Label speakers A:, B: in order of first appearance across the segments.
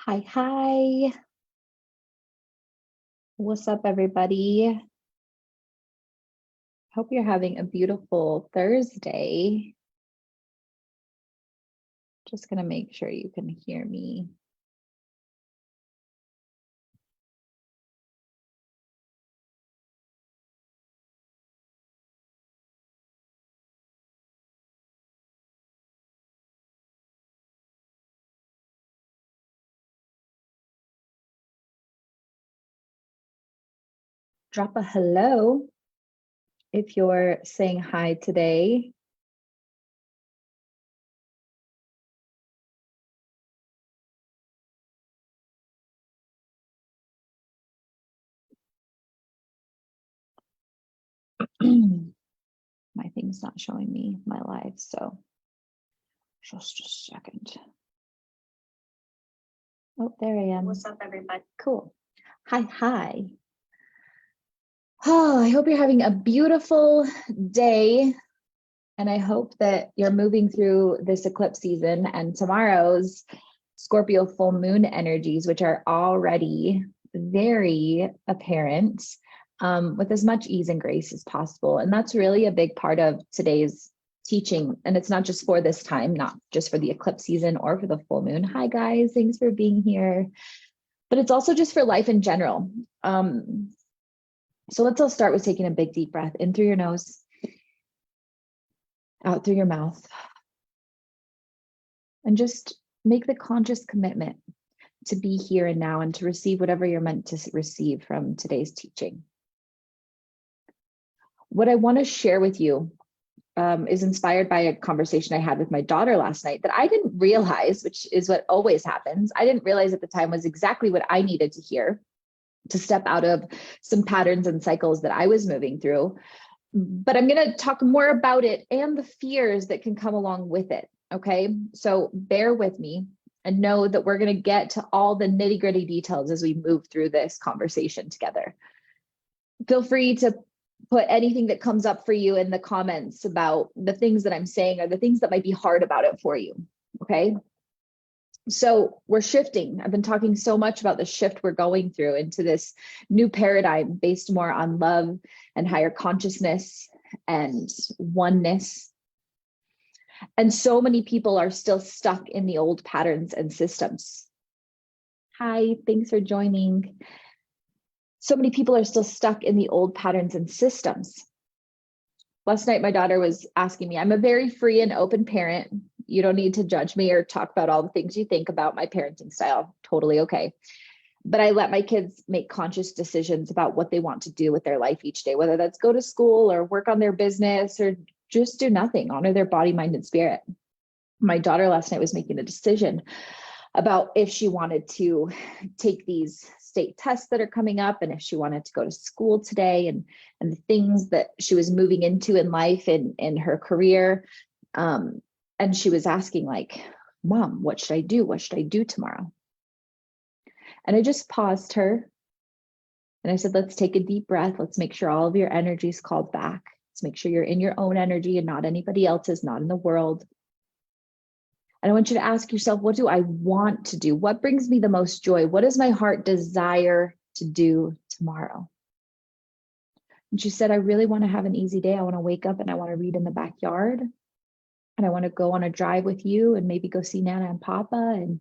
A: Hi, hi. What's up, everybody? Hope you're having a beautiful Thursday. Just gonna make sure you can hear me. Drop a hello if you're saying hi today. My thing's not showing me my live, so just a second. Oh, there I am.
B: What's up, everybody?
A: Cool. Hi, hi. Oh, I hope you're having a beautiful day. And I hope that you're moving through this eclipse season and tomorrow's Scorpio full moon energies, which are already very apparent, with as much ease and grace as possible. And that's really a big part of today's teaching. And it's not just for this time, not just for the eclipse season or for the full moon. Hi, guys. Thanks for being here. But it's also just for life in general. So let's all start with taking a big deep breath in through your nose, out through your mouth, and just make the conscious commitment to be here and now and to receive whatever you're meant to receive from today's teaching. What I want to share with you is inspired by a conversation I had with my daughter last night that I didn't realize, which is what always happens. I didn't realize at the time was exactly what I needed to hear to step out of some patterns and cycles that I was moving through. But I'm going to talk more about it and the fears that can come along with it. Okay, so bear with me and know that we're going to get to all the nitty-gritty details as we move through this conversation together. Feel free to put anything that comes up for you in the comments about the things that I'm saying or the things that might be hard about it for you. Okay, so we're shifting. I've been talking so much about the shift we're going through into this new paradigm based more on love and higher consciousness and oneness. And so many people are still stuck in the old patterns and systems. Hi, thanks for joining. So many people are still stuck in the old patterns and systems. Last night, my daughter was asking me, I'm a very free and open parent. You don't need to judge me or talk about all the things you think about my parenting style. Totally okay. But I let my kids make conscious decisions about what they want to do with their life each day, whether that's go to school or work on their business or just do nothing, honor their body, mind, and spirit. My daughter last night was making a decision about if she wanted to take these state tests that are coming up and if she wanted to go to school today and the things that she was moving into in life and in her career. And she was asking like, Mom, what should I do? What should I do tomorrow? And I just paused her and I said, let's take a deep breath. Let's make sure all of your energy is called back. Let's make sure you're in your own energy and not anybody else's, not in the world. And I want you to ask yourself, what do I want to do? What brings me the most joy? What does my heart desire to do tomorrow? And she said, I really want to have an easy day. I want to wake up and I want to read in the backyard. And I want to go on a drive with you and maybe go see Nana and Papa. And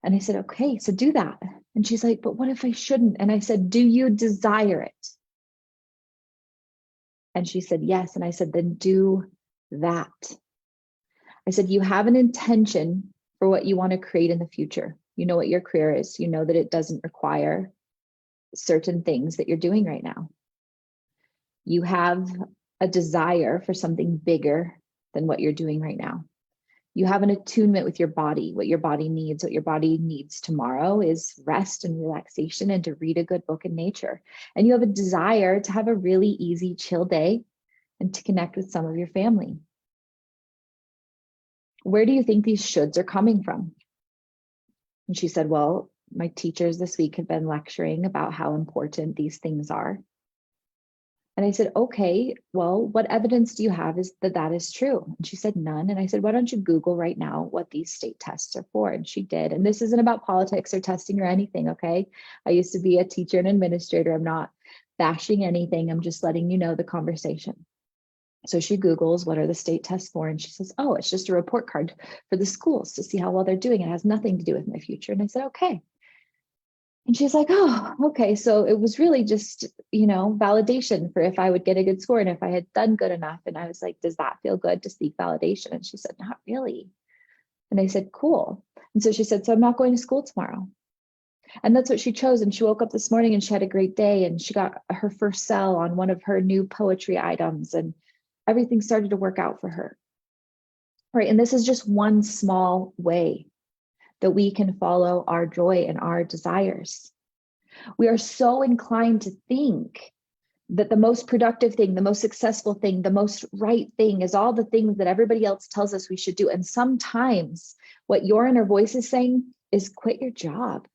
A: I said, okay, so do that. And she's like, but what if I shouldn't? And I said, do you desire it? And she said, yes. And I said, then do that. I said, you have an intention for what you want to create in the future. You know what your career is. You know that it doesn't require certain things that you're doing right now. You have a desire for something bigger than what you're doing right now. You have an attunement with your body, what your body needs. What your body needs tomorrow is rest and relaxation and to read a good book in nature. And you have a desire to have a really easy, chill day and to connect with some of your family. Where do you think these shoulds are coming from? And she said, well, my teachers this week have been lecturing about how important these things are. And I said, okay, well, what evidence do you have is that that is true? And she said, none. And I said, why don't you Google right now what these state tests are for? And she did. And this isn't about politics or testing or anything, okay? I used to be a teacher and administrator. I'm not bashing anything. I'm just letting you know the conversation. So she Googles, what are the state tests for? And she says, oh, it's just a report card for the schools to see how well they're doing. It has nothing to do with my future. And I said, okay. And she's like, oh, okay. So it was really just, validation for if I would get a good score and if I had done good enough. And I was like, does that feel good to seek validation? And she said, not really. And I said, cool. And so she said, so I'm not going to school tomorrow. And that's what she chose. And she woke up this morning and she had a great day and she got her first sell on one of her new poetry items and everything started to work out for her. Right. And this is just one small way that we can follow our joy and our desires. We are so inclined to think that the most productive thing, the most successful thing, the most right thing is all the things that everybody else tells us we should do. And sometimes what your inner voice is saying is quit your job,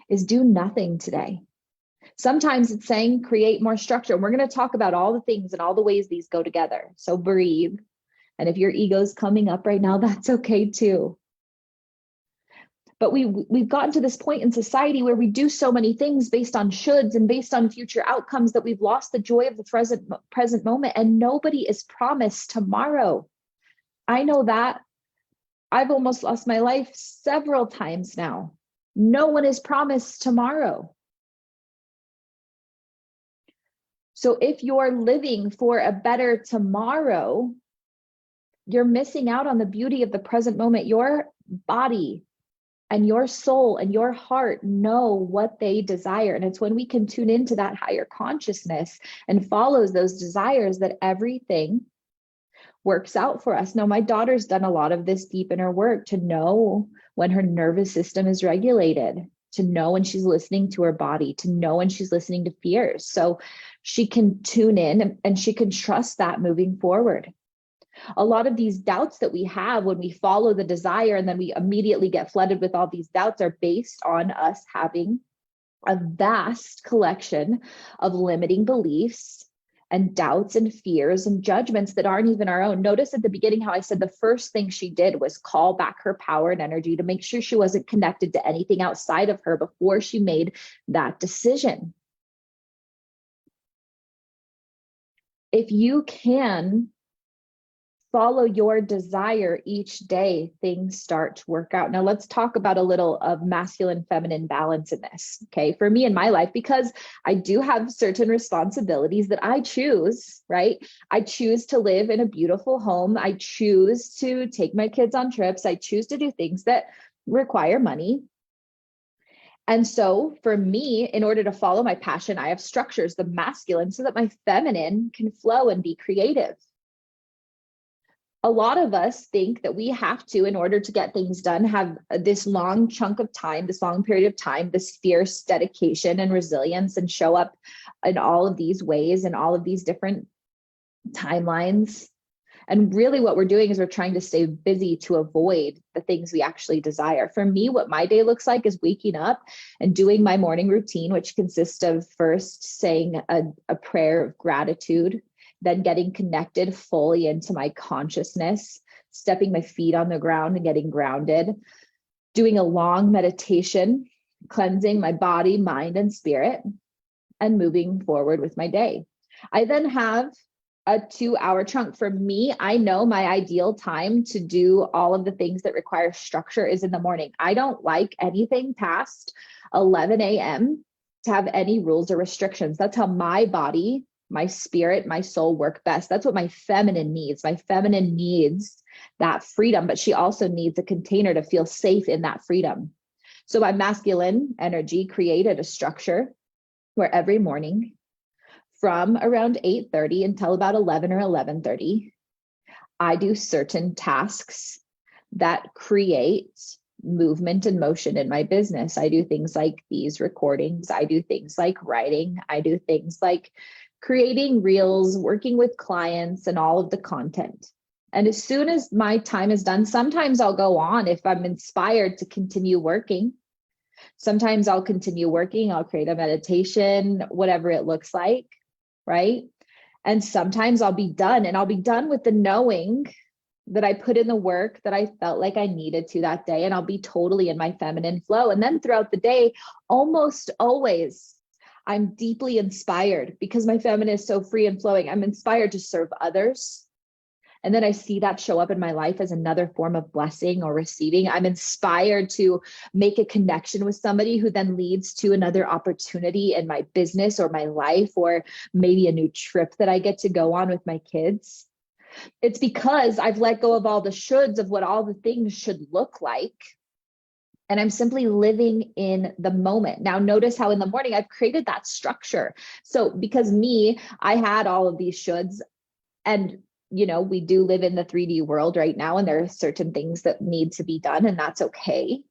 A: is do nothing today. Sometimes it's saying create more structure. And we're going to talk about all the things and all the ways these go together. So breathe. And if your ego's coming up right now, that's okay too. But we've gotten to this point in society where we do so many things based on shoulds and based on future outcomes that we've lost the joy of the present moment, and nobody is promised tomorrow. I know that. I've almost lost my life several times now. No one is promised tomorrow. So if you're living for a better tomorrow, you're missing out on the beauty of the present moment. Your body and your soul and your heart know what they desire. And it's when we can tune into that higher consciousness and follows those desires that everything works out for us. Now, my daughter's done a lot of this deep inner work to know when her nervous system is regulated, to know when she's listening to her body, to know when she's listening to fears. So she can tune in and she can trust that moving forward. A lot of these doubts that we have when we follow the desire and then we immediately get flooded with all these doubts are based on us having a vast collection of limiting beliefs and doubts and fears and judgments that aren't even our own. Notice at the beginning how I said the first thing she did was call back her power and energy to make sure she wasn't connected to anything outside of her before she made that decision. If you can follow your desire each day, things start to work out. Now let's talk about a little of masculine, feminine balance in this. Okay. For me in my life, because I do have certain responsibilities that I choose, right? I choose to live in a beautiful home. I choose to take my kids on trips. I choose to do things that require money. And so for me, in order to follow my passion, I have structures, the masculine, so that my feminine can flow and be creative. A lot of us think that we have to, in order to get things done, have this long chunk of time, this long period of time, this fierce dedication and resilience, and show up in all of these ways and all of these different timelines. And really what we're doing is we're trying to stay busy to avoid the things we actually desire. For me, what my day looks like is waking up and doing my morning routine, which consists of first saying a prayer of gratitude, then getting connected fully into my consciousness, stepping my feet on the ground and getting grounded, doing a long meditation, cleansing my body, mind, and spirit, and moving forward with my day. I then have a 2-hour chunk. For me, I know my ideal time to do all of the things that require structure is in the morning. I don't like anything past 11 a.m. to have any rules or restrictions. That's how my body, my spirit, my soul work best. That's what my feminine needs. My feminine needs that freedom, but she also needs a container to feel safe in that freedom. So my masculine energy created a structure where every morning from around 8:30 until about 11 or 11:30, I do certain tasks that create movement and motion in my business. I do things like these recordings. I do things like writing. I do things like creating reels, working with clients, and all of the content. And as soon as my time is done, sometimes I'll go on if I'm inspired to continue working. Sometimes I'll continue working. I'll create a meditation, whatever it looks like. right? And sometimes I'll be done, and I'll be done with the knowing that I put in the work that I felt like I needed to that day, and I'll be totally in my feminine flow. And then throughout the day, almost always, I'm deeply inspired because my feminine is so free and flowing. I'm inspired to serve others. And then I see that show up in my life as another form of blessing or receiving. I'm inspired to make a connection with somebody who then leads to another opportunity in my business or my life, or maybe a new trip that I get to go on with my kids. It's because I've let go of all the shoulds of what all the things should look like. And I'm simply living in the moment. Now, notice how in the morning I've created that structure. So because I had all of these shoulds, and we do live in the 3D world right now, and there are certain things that need to be done, and that's okay.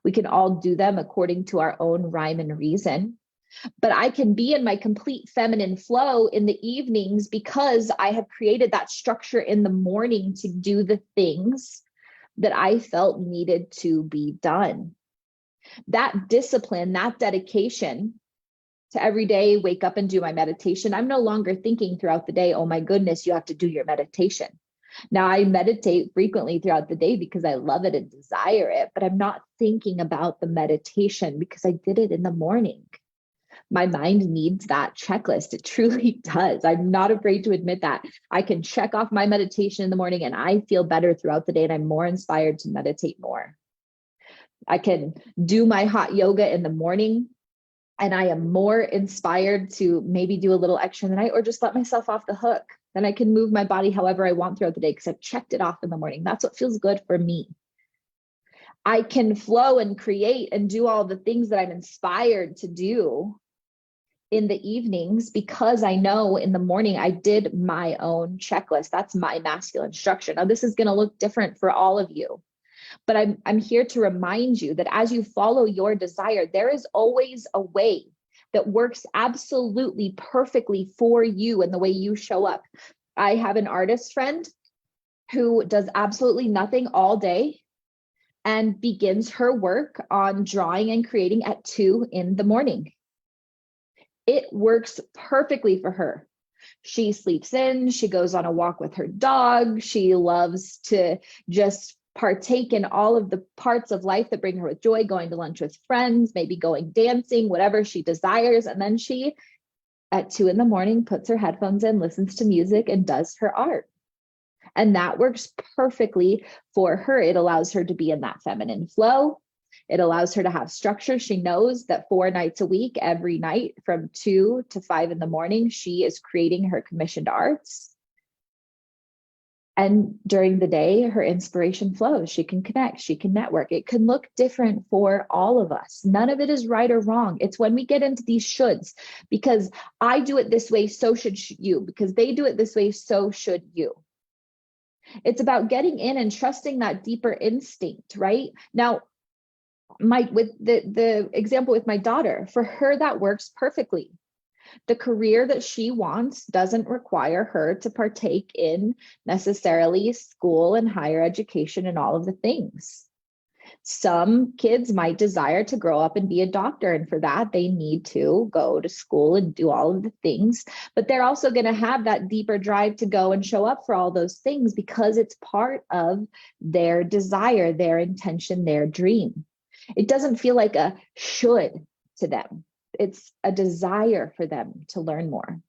A: We can all do them according to our own rhyme and reason. But I can be in my complete feminine flow in the evenings because I have created that structure in the morning to do the things that I felt needed to be done. That discipline, that dedication to every day wake up and do my meditation. I'm no longer thinking throughout the day, oh my goodness, you have to do your meditation. Now, I meditate frequently throughout the day because I love it and desire it, but I'm not thinking about the meditation because I did it in the morning. My mind needs that checklist. It truly does. I'm not afraid to admit that. I can check off my meditation in the morning and I feel better throughout the day, and I'm more inspired to meditate more. I can do my hot yoga in the morning and I am more inspired to maybe do a little extra in the night, or just let myself off the hook. Then I can move my body however I want throughout the day because I've checked it off in the morning. That's what feels good for me. I can flow and create and do all the things that I'm inspired to do in the evenings because I know in the morning I did my own checklist. That's my masculine structure. Now, this is going to look different for all of you, but I'm here to remind you that as you follow your desire, there is always a way that works absolutely perfectly for you and the way you show up. I have an artist friend who does absolutely nothing all day and begins her work on drawing and creating at 2 a.m. It works perfectly for her. She sleeps in, she goes on a walk with her dog. She loves to just partake in all of the parts of life that bring her with joy, going to lunch with friends, maybe going dancing, whatever she desires. And then she, at 2 a.m, puts her headphones in, listens to music, and does her art. And that works perfectly for her. It allows her to be in that feminine flow. It allows her to have structure. She knows that 4 nights a week, every night from 2 to 5 a.m, she is creating her commissioned arts. And during the day, her inspiration flows. She can connect, she can network. It can look different for all of us. None of it is right or wrong. It's when we get into these shoulds, because I do it this way, so should you. Because they do it this way, so should you. It's about getting in and trusting that deeper instinct, right? Now, with the example with my daughter, for her, that works perfectly. The career that she wants doesn't require her to partake in necessarily school and higher education and all of the things. Some kids might desire to grow up and be a doctor, and for that, they need to go to school and do all of the things. But they're also going to have that deeper drive to go and show up for all those things because it's part of their desire, their intention, their dream. It doesn't feel like a should to them. It's a desire for them to learn more.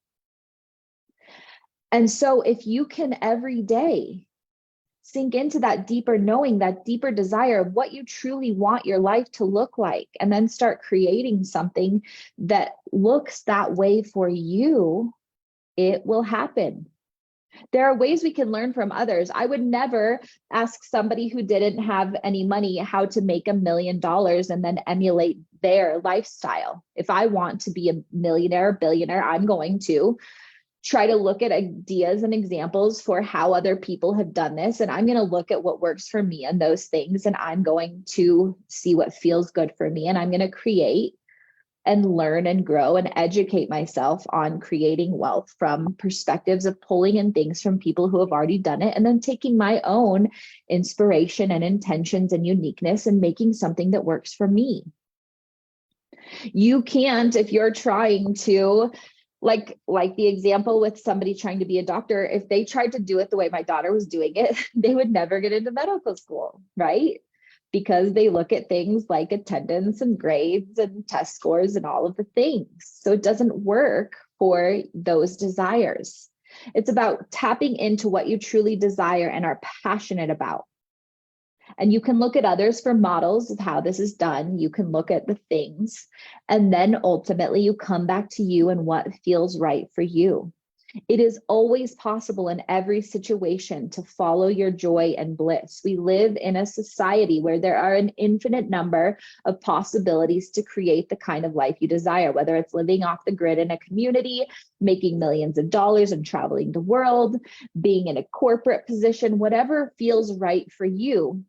A: And so if you can every day sink into that deeper knowing, that deeper desire of what you truly want your life to look like, and then start creating something that looks that way for you, it will happen. There are ways we can learn from others. I would never ask somebody who didn't have any money how to make $1 million and then emulate their lifestyle. If I want to be a millionaire, billionaire, I'm going to try to look at ideas and examples for how other people have done this. And I'm going to look at what works for me and those things. And I'm going to see what feels good for me. And I'm going to create and learn and grow and educate myself on creating wealth from perspectives of pulling in things from people who have already done it, and then taking my own inspiration and intentions and uniqueness and making something that works for me. You can't, if you're trying to Like the example with somebody trying to be a doctor, if they tried to do it the way my daughter was doing it, they would never get into medical school, right? Because they look at things like attendance and grades and test scores and all of the things. So it doesn't work for those desires. It's about tapping into what you truly desire and are passionate about. And you can look at others for models of how this is done. You can look at the things, and then ultimately you come back to you and what feels right for you. It is always possible in every situation to follow your joy and bliss. We live in a society where there are an infinite number of possibilities to create the kind of life you desire, whether it's living off the grid in a community, making millions of dollars and traveling the world, being in a corporate position, whatever feels right for you.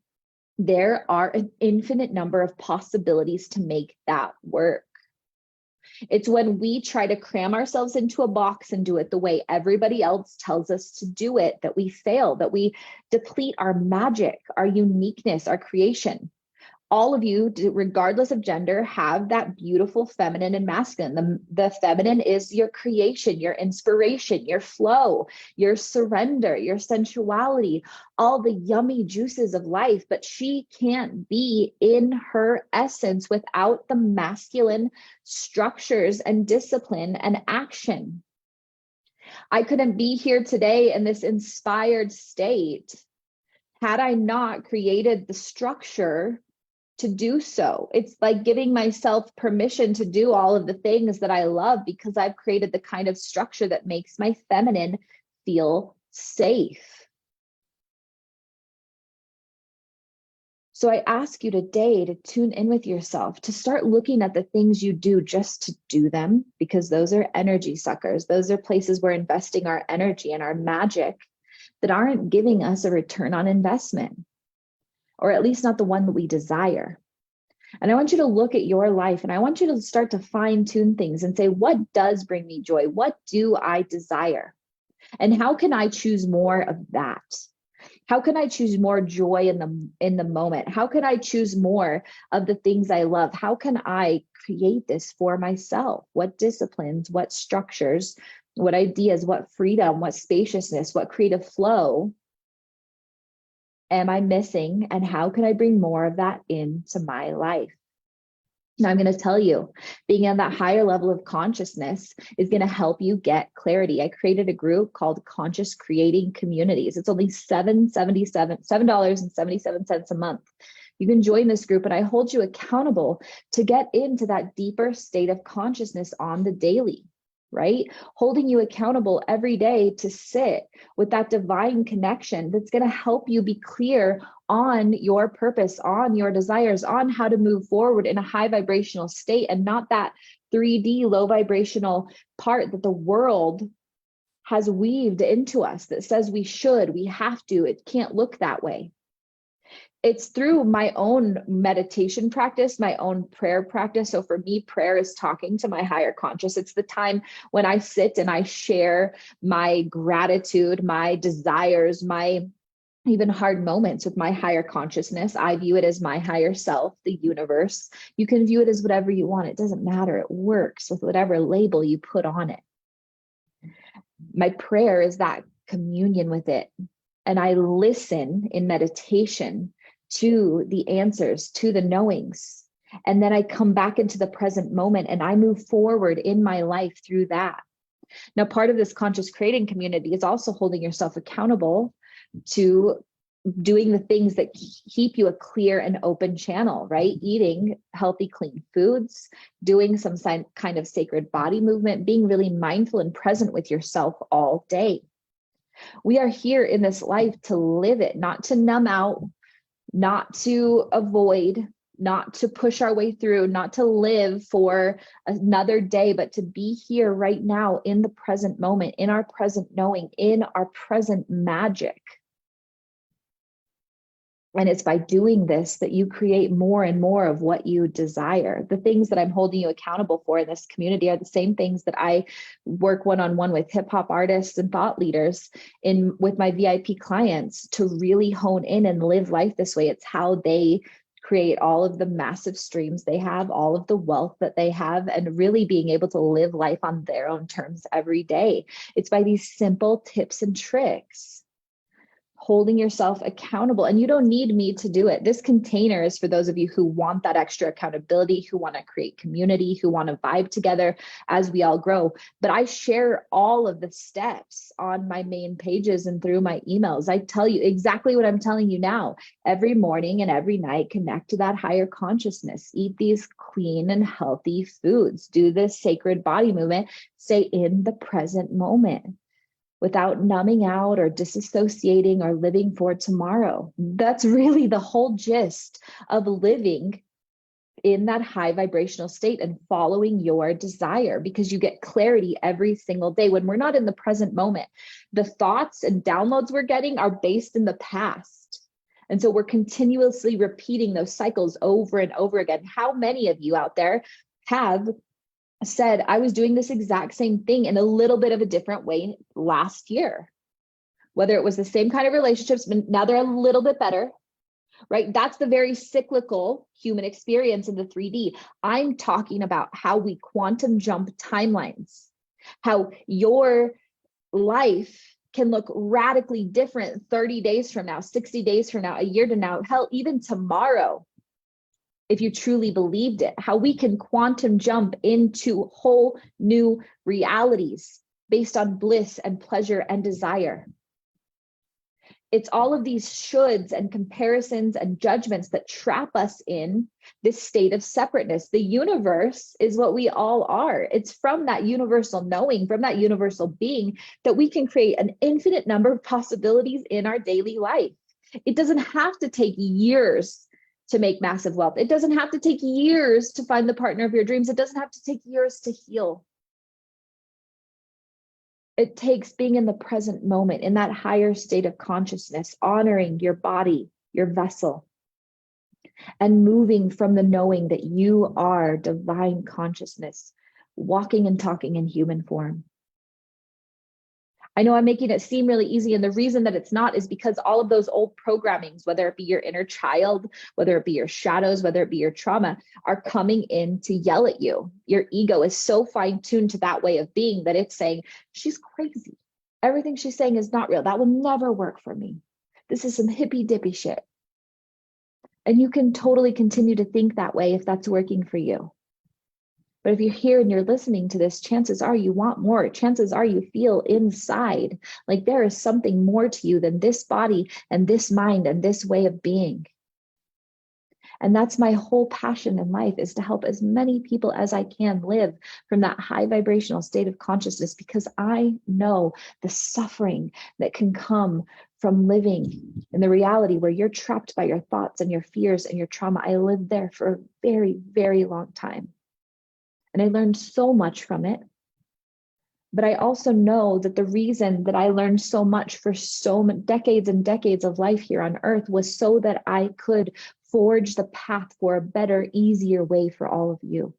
A: There are an infinite number of possibilities to make that work. It's when we try to cram ourselves into a box and do it the way everybody else tells us to do it that we fail, that we deplete our magic, our uniqueness, our creation. All of you, regardless of gender, have that beautiful feminine and masculine. The feminine is your creation, your inspiration, your flow, your surrender, your sensuality, all the yummy juices of life. But she can't be in her essence without the masculine structures and discipline and action. I couldn't be here today in this inspired state had I not created the structure to do so. It's like giving myself permission to do all of the things that I love because I've created the kind of structure that makes my feminine feel safe. So I ask you today to tune in with yourself, to start looking at the things you do just to do them, because those are energy suckers. Those are places we're investing our energy and our magic that aren't giving us a return on investment, or at least not the one that we desire. And I want you to look at your life and I want you to start to fine tune things and say, what does bring me joy? What do I desire? And how can I choose more of that? How can I choose more joy in the moment? How can I choose more of the things I love? How can I create this for myself? What disciplines, what structures, what ideas, what freedom, what spaciousness, what creative flow am I missing, and how can I bring more of that into my life? Now, I'm going to tell you, being on that higher level of consciousness is going to help you get clarity. I created a group called Conscious Creating Communities. It's only $7.77 a month. You can join this group, and I hold you accountable to get into that deeper state of consciousness on the daily. Right? Holding you accountable every day to sit with that divine connection that's going to help you be clear on your purpose, on your desires, on how to move forward in a high vibrational state, and not that 3D low vibrational part that the world has weaved into us that says we should, we have to, it can't look that way. It's through my own meditation practice, my own prayer practice. So for me, prayer is talking to my higher conscious. It's the time when I sit and I share my gratitude, my desires, my even hard moments with my higher consciousness. I view it as my higher self, the universe. You can view it as whatever you want. It doesn't matter. It works with whatever label you put on it. My prayer is that communion with it. And I listen in meditation to the answers, to the knowings. And then I come back into the present moment and I move forward in my life through that. Now, part of this conscious creating community is also holding yourself accountable to doing the things that keep you a clear and open channel, right? Eating healthy, clean foods, doing some kind of sacred body movement, being really mindful and present with yourself all day. We are here in this life to live it, not to numb out, not to avoid, not to push our way through, not to live for another day, but to be here right now in the present moment, in our present knowing, in our present magic. And it's by doing this that you create more and more of what you desire. The things that I'm holding you accountable for in this community are the same things that I work one-on-one with hip hop artists and thought leaders with my VIP clients to really hone in and live life this way. It's how they create all of the massive streams they have, all of the wealth that they have, and really being able to live life on their own terms every day. It's by these simple tips and tricks, holding yourself accountable. And you don't need me to do it. This container is for those of you who want that extra accountability, who want to create community, who want to vibe together as we all grow. But I share all of the steps on my main pages and through my emails. I tell you exactly what I'm telling you now. Every morning and every night, connect to that higher consciousness. Eat these clean and healthy foods. Do this sacred body movement. Stay in the present moment, without numbing out or disassociating or living for tomorrow. That's really the whole gist of living in that high vibrational state and following your desire, because you get clarity every single day. When we're not in the present moment, the thoughts and downloads we're getting are based in the past. And so we're continuously repeating those cycles over and over again. How many of you out there have said, I was doing this exact same thing in a little bit of a different way last year? Whether it was the same kind of relationships, but now they're a little bit better, right? That's the very cyclical human experience in the 3D. I'm talking about how we quantum jump timelines, how your life can look radically different 30 days from now, 60 days from now, a year to now, hell, even tomorrow, if you truly believed it, how we can quantum jump into whole new realities based on bliss and pleasure and desire. It's all of these shoulds and comparisons and judgments that trap us in this state of separateness. The universe is what we all are. It's from that universal knowing, from that universal being, that we can create an infinite number of possibilities in our daily life. It doesn't have to take years to make massive wealth. It doesn't have to take years to find the partner of your dreams. It doesn't have to take years to heal. It takes being in the present moment, in that higher state of consciousness, honoring your body, your vessel, and moving from the knowing that you are divine consciousness, walking and talking in human form. I know I'm making it seem really easy, and the reason that it's not is because all of those old programmings, whether it be your inner child, whether it be your shadows, whether it be your trauma, are coming in to yell at you. Your ego is so fine-tuned to that way of being that it's saying, she's crazy. Everything she's saying is not real. That will never work for me. This is some hippy dippy shit. And you can totally continue to think that way if that's working for you. But if you're here and you're listening to this, chances are you want more. Chances are you feel inside like there is something more to you than this body and this mind and this way of being. And that's my whole passion in life, is to help as many people as I can live from that high vibrational state of consciousness, because I know the suffering that can come from living in the reality where you're trapped by your thoughts and your fears and your trauma. I lived there for a very, very long time. And I learned so much from it. But I also know that the reason that I learned so much for so many decades and decades of life here on earth was so that I could forge the path for a better, easier way for all of you,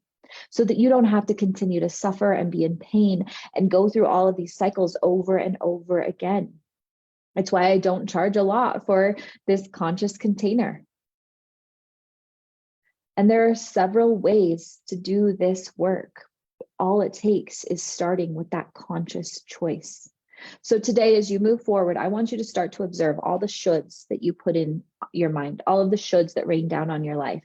A: so that you don't have to continue to suffer and be in pain and go through all of these cycles over and over again. It's why I don't charge a lot for this conscious container. And there are several ways to do this work. All it takes is starting with that conscious choice. So today, as you move forward, I want you to start to observe all the shoulds that you put in your mind, all of the shoulds that rain down on your life,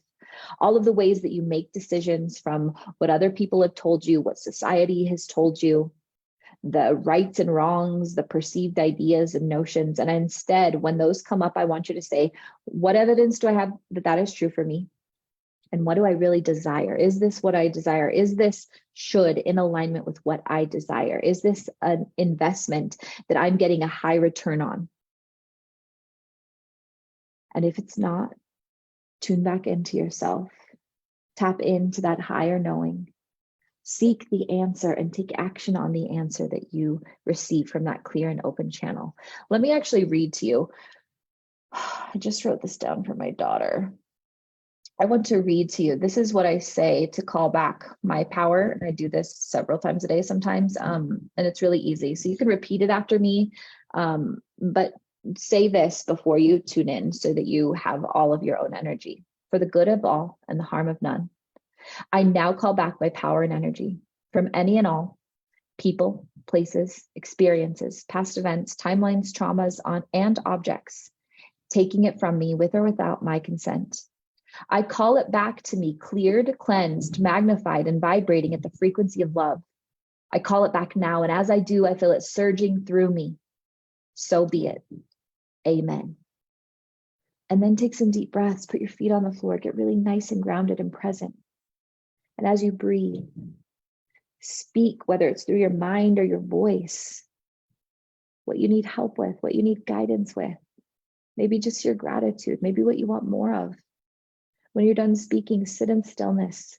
A: all of the ways that you make decisions from what other people have told you, what society has told you, the rights and wrongs, the perceived ideas and notions. And instead, when those come up, I want you to say, what evidence do I have that that is true for me? And what do I really desire? Is this what I desire? Is this should in alignment with what I desire? Is this an investment that I'm getting a high return on? And if it's not, tune back into yourself. Tap into that higher knowing. Seek the answer and take action on the answer that you receive from that clear and open channel. Let me actually read to you. I just wrote this down for my daughter. I want to read to you. This is what I say to call back my power. And I do this several times a day sometimes. And it's really easy. So you can repeat it after me, but say this before you tune in so that you have all of your own energy. for the good of all and the harm of none. I now call back my power and energy from any and all people, places, experiences, past events, timelines, traumas, and objects, taking it from me with or without my consent. I call it back to me, cleared, cleansed, magnified, and vibrating at the frequency of love. I call it back now, and as I do, I feel it surging through me. So be it. Amen. And then take some deep breaths, put your feet on the floor, get really nice and grounded and present. And as you breathe, speak, whether it's through your mind or your voice, what you need help with, what you need guidance with, maybe just your gratitude, maybe what you want more of. When you're done speaking, sit in stillness.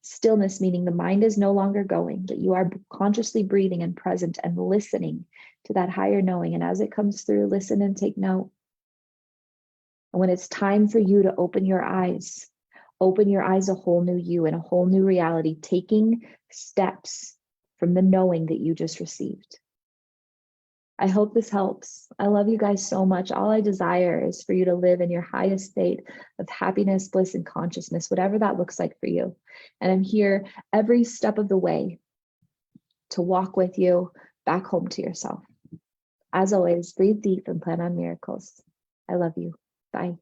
A: Stillness meaning the mind is no longer going, that you are consciously breathing and present and listening to that higher knowing. And as it comes through, listen and take note. And when it's time for you to open your eyes a whole new you and a whole new reality, taking steps from the knowing that you just received. I hope this helps. I love you guys so much. All I desire is for you to live in your highest state of happiness, bliss, and consciousness, whatever that looks like for you. And I'm here every step of the way to walk with you back home to yourself. As always, breathe deep and plan on miracles. I love you. Bye.